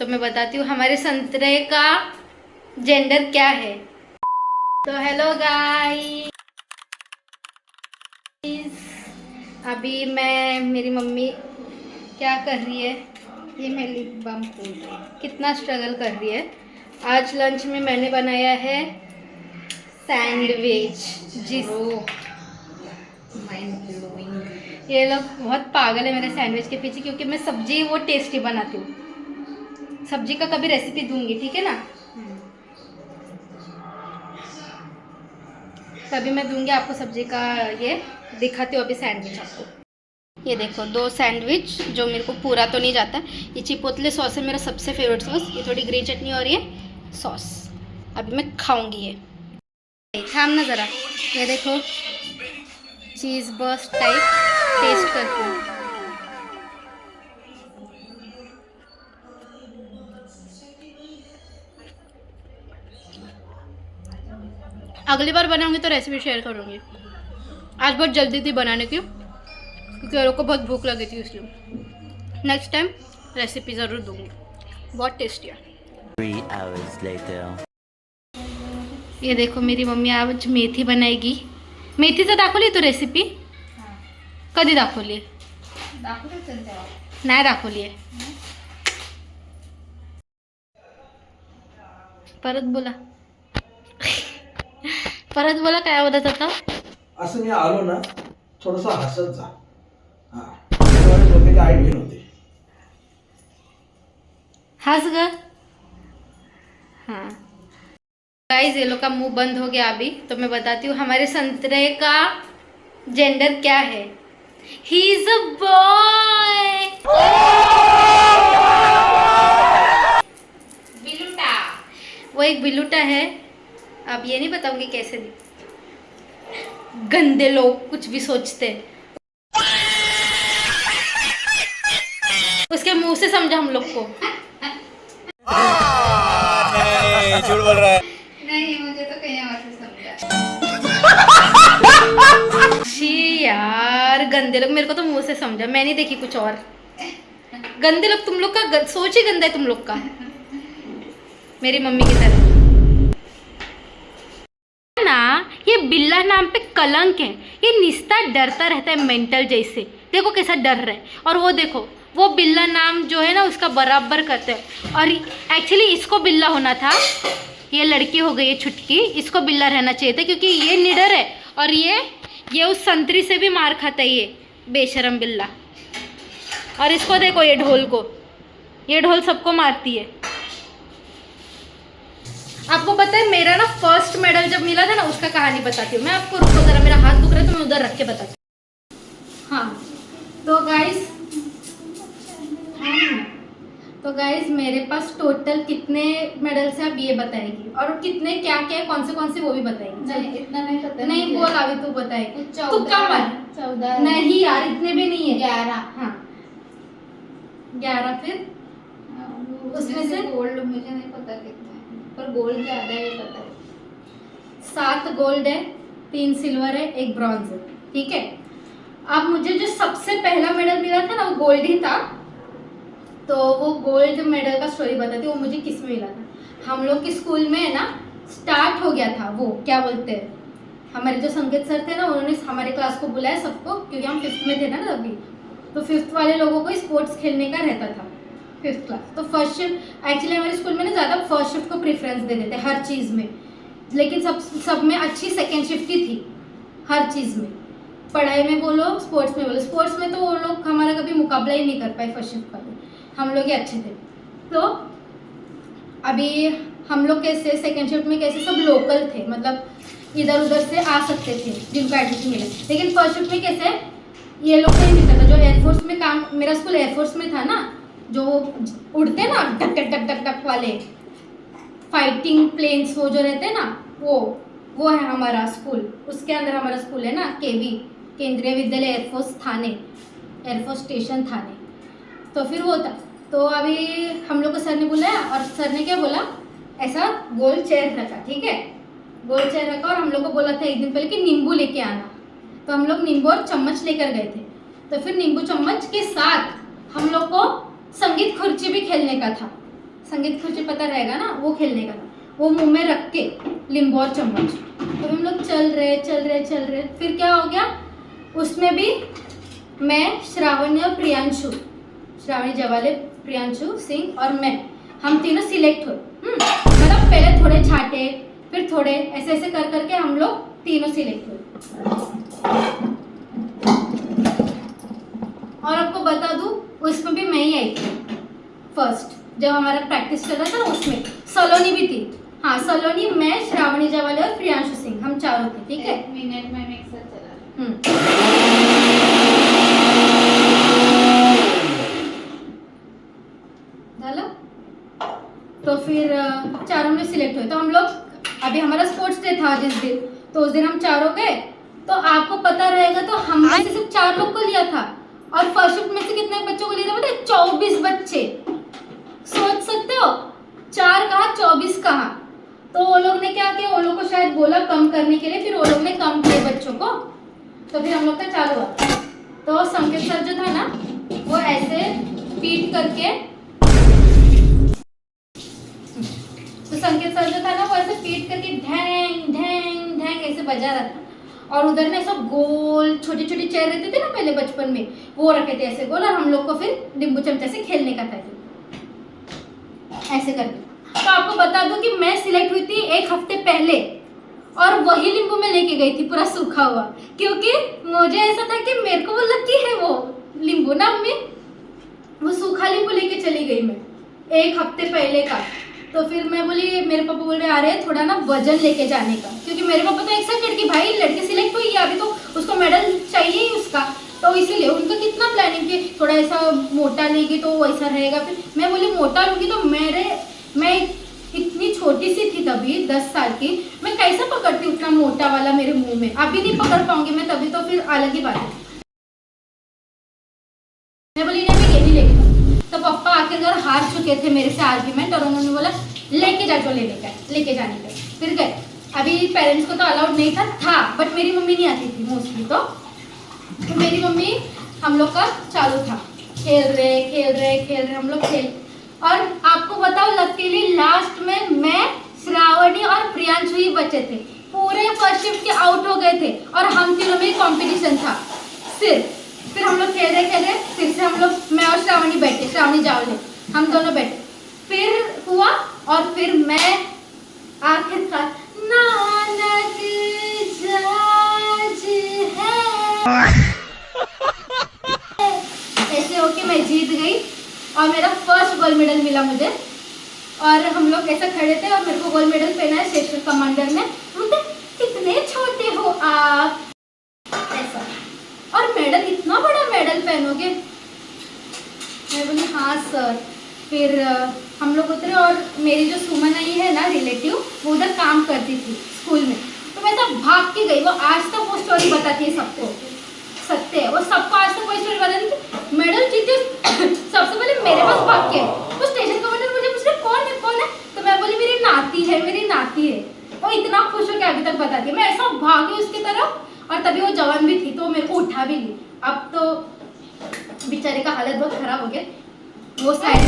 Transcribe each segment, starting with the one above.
तो मैं बताती हूँ हमारे संतरे का जेंडर क्या है। तो हेलो गाइस, अभी मेरी मम्मी क्या कर रही है, ये मैं लिप बाम खोल रही हूँ, कितना स्ट्रगल कर रही है। आज लंच में मैंने बनाया है सैंडविच। ये लोग बहुत पागल है मेरे सैंडविच के पीछे, क्योंकि मैं सब्जी वो टेस्टी बनाती हूँ। सब्जी का कभी रेसिपी दूंगी, ठीक है ना, तभी मैं दूंगी आपको सब्जी का। ये दिखाती हूँ अभी सैंडविच आपको। ये देखो 2 सैंडविच, जो मेरे को पूरा तो नहीं जाता। ये चिपोतले सॉस है मेरा सबसे फेवरेट सॉस। ये थोड़ी ग्रीन चटनी और ये सॉस। अभी मैं खाऊंगी ये। थाम ना ज़रा, ये देखो चीज़ बर्स्ट टाइप टेस्ट करती हूँ। अगली बार बनाऊंगी तो रेसिपी शेयर करूंगी। आज बहुत जल्दी थी बनाने की, क्योंकि लोगों को बहुत भूख लगी थी, इसलिए नेक्स्ट टाइम रेसिपी ज़रूर दूंगी। बहुत टेस्टी है। 3 hours later. ये देखो मेरी मम्मी आज मेथी बनाएगी। मेथीचं दाखवली तू रेसिपी? कधी दाखवली? नाही दाखवली आहे। परत बोला परत बोला, काय बोलत होता? असं मी आलो ना, थोडंसं हसत जा. हा होते का आई बहीण होते. हंस ग. हाँ गाइस, ये लोग का मुंह बंद हो गया अभी। तो मैं बताती हूँ हमारे संतरे का जेंडर क्या है। He is a boy. बिलूटा, वो एक बिलूटा है। अब ये नहीं बताऊंगी कैसे गंदे लोग कुछ भी सोचते। उसके मुंह से समझा हम लोग को। नहीं, झूठ बोल रहा है। नहीं, मुझे तो कहीं और से समझा। छी यार, गंदे लोग। मेरे को तो मुंह से समझा, मैं नहीं देखी कुछ और। गंदे लोग, तुम लोग का सोच ही गंदा है तुम लोग का, मेरी मम्मी की तरह ना। ये बिल्ला नाम पे कलंक है। ये निस्ता डरता रहता है मेंटल जैसे। देखो कैसा डर रहा है। और वो देखो, वो बिल्ला नाम जो है ना उसका बराबर करते हैं। और एक्चुअली इसको बिल्ला होना था। ये लड़की हो गई है छुटकी, इसको बिल्ला रहना चाहिए था, क्योंकि ये निडर है। और ये उस संतरी से भी मार खाता है, ये बेशरम बिल्ला। और इसको देखो, ये ढोल को, ये ढोल सबको मारती है। आपको पता है मेरा ना फर्स्ट मेडल जब मिला था ना, उसका कहानी बताती हूँ मैं आपको। रुको जरा, मेरा हाथ दुख रहा है तो मैं उधर रख के बताती हूँ। हाँ तो गाइस मेरे पास टोटल कितने मेडल्स हैं, अब ये बताएगी। और कितने क्या क्या कौन से वो भी बताएगी। नहीं, इतना नहीं पता। नहीं बोल, अभी तू बताएगी। तू 14 नहीं यार, इतने भी नहीं है। 11। हाँ 11। फिर उसमें से गोल्ड मुझे नहीं पता कितना है, पर गोल्ड ज्यादा है पता है। 7 गोल्ड है, 3 सिल्वर है, 1 ब्रॉन्ज है, ठीक है। अब मुझे जो सबसे पहला मेडल मिला था ना, वो गोल्ड ही था। तो वो गोल्ड मेडल का स्टोरी बताती हूँ, वो मुझे किस में मिला था। हम लोग के स्कूल में है ना, स्टार्ट हो गया था वो, क्या बोलते हैं, हमारे जो संगीत सर थे ना, उन्होंने हमारे क्लास को बुलाया सबको, क्योंकि हम 5th में थे ना तभी। तो 5th वाले लोगों को स्पोर्ट्स खेलने का रहता था, 5th क्लास। तो फर्स्ट शिफ्ट, एक्चुअली हमारे स्कूल में ना ज़्यादा फर्स्ट शिफ्ट को प्रेफरेंस दे देते हर चीज़ में, लेकिन सब में अच्छी सेकेंड शिफ्ट ही थी हर चीज़ में। पढ़ाई में बोलो, स्पोर्ट्स में बोलो। स्पोर्ट्स में तो वो लोग हमारा कभी मुकाबला ही नहीं कर पाए फर्स्ट शिफ्ट वाले, हम लोग ही अच्छे थे। तो अभी हम लोग कैसे सेकेंड शिफ्ट में कैसे सब लोकल थे, मतलब इधर उधर से आ सकते थे जिनको एडमिशन मिले। लेकिन फर्स्ट शिफ्ट में कैसे ये लोग नहीं मिलता था। जो एयरफोर्स में काम, मेरा स्कूल एयरफोर्स में था ना, जो उड़ते ना टक टक टक टक टक वाले फाइटिंग प्लेन्स, वो जो रहते हैं ना, वो है हमारा स्कूल। उसके अंदर हमारा स्कूल है ना, केवी, केंद्रीय विद्यालय एयरफोर्स थाने, एयरफोर्स स्टेशन थाने। तो फिर वो था। तो अभी हम लोग को सर ने बुलाया, और सर ने क्या बोला, ऐसा गोल चेयर रखा, ठीक है, गोल चेयर रखा। और हम लोग को बोला था एक दिन पहले कि नींबू लेके आना। तो हम लोग नींबू और चम्मच लेकर गए थे। तो फिर नींबू चम्मच के साथ हम लोग को संगीत खुर्ची भी खेलने का था। संगीत खुर्ची पता रहेगा ना, वो खेलने का था। वो मुंह में रख के नींबू और चम्मच, तो हम लोग चल रहे, फिर क्या हो गया उसमें भी मैं, श्रावणी और प्रियांशु, श्रावणी जवाले, प्रियांशु सिंह और मैं, हम तीनों सिलेक्ट हुए। मतलब पहले थोड़े छाटे, फिर थोड़े ऐसे ऐसे कर करके हम लोग तीनों सिलेक्ट हुए। और आपको बता दूं उसमें भी मैं ही आई थी फर्स्ट, जब हमारा प्रैक्टिस चल रहा था ना उसमें। सलोनी भी थी, हाँ सलोनी, मैं, श्रावणी जवाले और प्रियांशु सिंह, हम चारों थे, ठीक है। 1 मिनट में मिक्सर चला रहा झालं? तो फिर चारों में सिलेक्ट हुए। तो हम लोग, अभी हमारा स्पोर्ट्स डे था जिस दिन, तो उस दिन हम चारों गए। तो आपको पता रहेगा तो हमने से सिर्फ 4 लोग को लिया था, और फर्स्ट शिफ्ट में से कितने बच्चों को लिया था पता है? 24 बच्चे। सोच सकते हो, 4 कहाँ 24 कहाँ। तो वो लोग ने क्या किया, वो लोग को शायद बोला कम करने के लिए, फिर वो लोग ने कम किए बच्चों को। तो फिर हम लोग का चालू हुआ। तो संकेत सर जो था ना, वो ऐसे पीट करके, तो संकेत सर जो था ना वो ऐसे पीट करके ढैंग ढैंग ढैंग ऐसे बजा रहा था। और उधर में सब गोल छोटी छोटी चेयर रहते थे ना पहले बचपन में, वो रखे थे ऐसे गोल, और हम लोग को फिर नींबू चमचे से खेलने का था ऐसे करके। तो आपको बता दूं कि मैं सिलेक्ट हुई थी 1 हफ्ते पहले, और वही नींबू में लेके गई थी पूरा सूखा हुआ, क्योंकि मुझे ऐसा था कि मेरे को वो लकी है वो नींबू ना, मम्मी वो सूखा नींबू लेके चली गई मैं 1 हफ्ते पहले का। तो फिर मैं बोली, मेरे पापा बोल रहे आ रहे थोड़ा ना वजन लेके जाने का, क्योंकि मेरे पापा तो एक्साइटेड कि भाई लड़की सिलेक्ट हुई है, अभी तो उसको मेडल चाहिए ही उसका। तो इसीलिए उनका कितना प्लानिंग कि थोड़ा ऐसा मोटा लेगी तो वैसा रहेगा। फिर मैं बोली मोटा लूँगी तो मैं इतनी छोटी सी थी तभी, 10 साल की, मैं कैसे पकड़ती उतना मोटा वाला मेरे मुंह में, अभी नहीं पकड़ पाऊंगी मैं, तभी तो फिर अलग ही बात है। मैं बोली नहीं मैं यही लेके जाऊँ। तो पापा आखिरकार हार चुके थे मेरे से आर्ग्यूमेंट, और उन्होंने बोला लेके जा जो लेके जाने का। फिर गए। अभी पेरेंट्स को तो अलाउड नहीं था, बट मेरी मम्मी नहीं आती थी मोस्टली, तो मेरी मम्मी, हम लोग का चालू था, खेल रहे हम लोग खेल। और आपको बताओ लकीली लास्ट में मैं, श्रावणी और प्रियांशु ही बचे थे, पूरे फर्स्ट शिफ्ट के आउट हो गए थे, और हम तीनों में कंपटीशन था सिर्फ। फिर हम लोग खेल रहे, फिर से हम लोग, मैं और श्रावणी बैठे, श्रावणी जावले, हम दोनों बैठे। फिर हुआ, और फिर मैं आखिरकार नानक जाज है ऐसे होके मैं जीत गई, और मेरा फर्स्ट गोल्ड मेडल मिला मुझे। और हम लोग ऐसे खड़े थे, और मेरे को गोल्ड मेडल पहना है सेक्टर कमांडर ने, बोलते इतने छोटे हो आप ऐसा, और मेडल इतना बड़ा मेडल पहनोगे। मैं बोली हाँ सर। फिर हम लोग उतरे, और मेरी जो सुमन आई है ना रिलेटिव, वो उधर काम करती थी स्कूल में, तो मैं सब भाग के गई। वो आज तक वो स्टोरी बताती है सबको, सत्य है वो, सबको आज तक वही स्टोरी बताती थी। मेडल जीते सबसे पहले मेरे पास भाग के, वो स्टेशन कमांडर मुझे पूछ रहे कौन है, तो मैं बोली मेरी नाती है। वो इतना खुश हो के अभी तक बताती है। मैं ऐसा भागी उसकी तरफ, और तभी वो जवान भी थी, तो मेरे को उठा भी ली। अब तो बेचारे का हालत बहुत खराब हो गया। वो साइड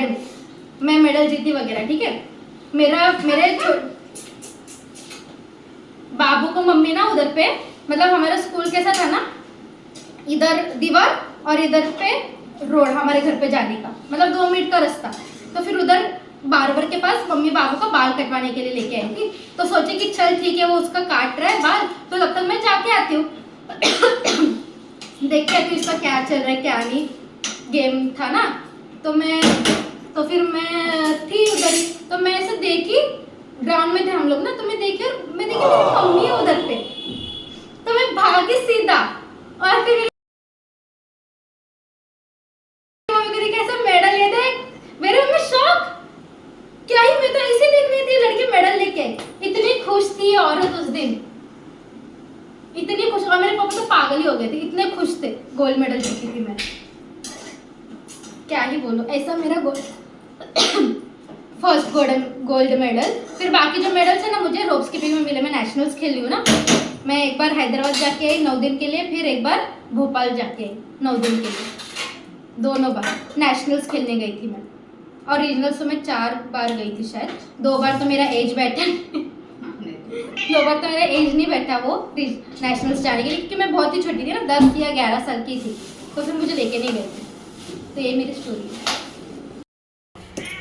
में मैं मेडल जीती वगैरह, ठीक है। मेरे बाबू को मम्मी ना उधर पे, मतलब हमारा स्कूल कैसा था ना, इधर दीवार और इधर पे रोड, हमारे घर पे जाने का मतलब 2 मिनट का रास्ता। तो फिर उधर बार्बर के पास मम्मी बाबू का बाल कटवाने के लिए लेके आई थी। तो सोचे कि चल ठीक है, वो उसका काट रहा है बाल, तो तब तक मैं जाके आती हूँ देख के आती हूँ इसका क्या चल रहा है क्या नहीं। गेम था ना, तो फिर मैं थी उधर ही, तो मैं ऐसे देखी, ग्राउंड में थे हम लोग ना, तो मैं देखी मेरी मम्मी है उधर पे, तो मैं भागी सीधा, और फिर मम्मी कैसा मेडल ले दे, मेरे मम्मी शॉक, क्या ही मैं तो ऐसे देख रही थी लड़के मेडल लेके, इतनी खुश थी औरत उस दिन, इतनी खुश। और मेरे पापा तो पागल ही हो गए थे, इतने खुश थे गोल्ड मेडल जीती थी मैं, क्या ही बोलूं। ऐसा मेरा फर्स्ट गोल्ड मेडल। फिर बाकी जो मेडल्स है ना, मुझे रोप स्कीपिंग में मिले, मैं नेशनल्स खेली हूँ ना, मैं एक बार हैदराबाद जाके आई 9 दिन के लिए, फिर एक बार भोपाल जाके आई 9 दिन के लिए, दोनों बार नेशनल्स खेलने गई थी मैं। ओरिजिनल्स तो मैं 4 बार गई थी शायद, 2 बार तो मेरा एज बैठा 2 बार तो मेरा एज नहीं बैठा वो नेशनल्स जाने के लिए, क्योंकि मैं बहुत ही छोटी थी ना, 10 या 11 साल की थी, तो फिर मुझे लेके नहीं गए थे। तो ये मेरी स्टोरी है।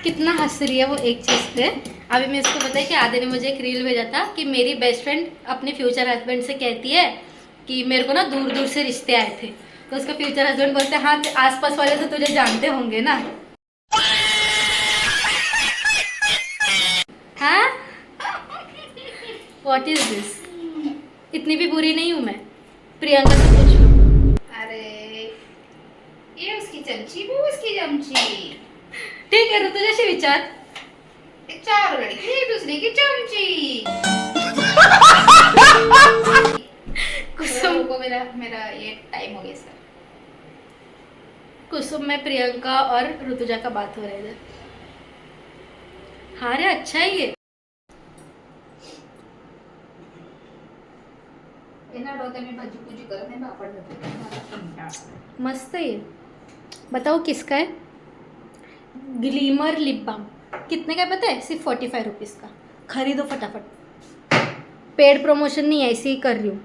कितना हंस रही है वो एक चीज़ पे। अभी मैं इसको पता है कि आधे ने मुझे एक रील भेजा था कि मेरी बेस्ट फ्रेंड अपने फ्यूचर हस्बैंड से कहती है कि मेरे को ना दूर दूर से रिश्ते आए थे, तो उसका फ्यूचर हस्बैंड बोलते हैं हाँ आसपास वाले तो तुझे जानते होंगे ना। हाँ व्हाट इज दिस? इतनी भी बुरी नहीं हूँ मैं, प्रियंका से पूछ लो। अरे ये उसकी चमची, वो उसकी चमची, ठीक है ऋतु जैसे विचार। ये 4 लड़की एक दूसरे की चमची। कुसुम को मेरा मेरा ये टाइम हो गया सर। कुसुम में प्रियंका और ऋतुजा का बात हो रहा है इधर। हाँ रे अच्छा है ये। एना डोते में भाजी पूजी करत नाही पापड देते। मस्त है ये। बताओ किसका है? Glimmer lip balm. कितने का है पता है? सिर्फ 45 रुपीज़ का। खरीदो फटाफट। पेड प्रमोशन नहीं है, ऐसे ही कर रही हूँ।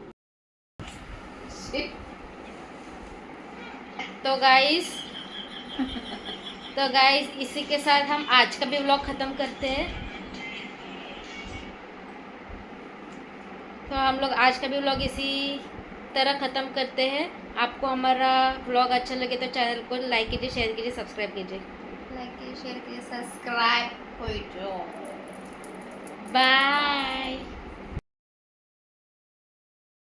तो गाइस इसी के साथ हम आज का भी व्लॉग ख़त्म करते हैं। तो हम लोग आज का भी व्लॉग इसी तरह ख़त्म करते हैं। आपको हमारा व्लॉग अच्छा लगे तो चैनल को लाइक कीजिए, शेयर कीजिए, सब्सक्राइब कीजिए। लाइक कीजिए, शेयर कीजिए, सब्सक्राइब कीजिए। बाय।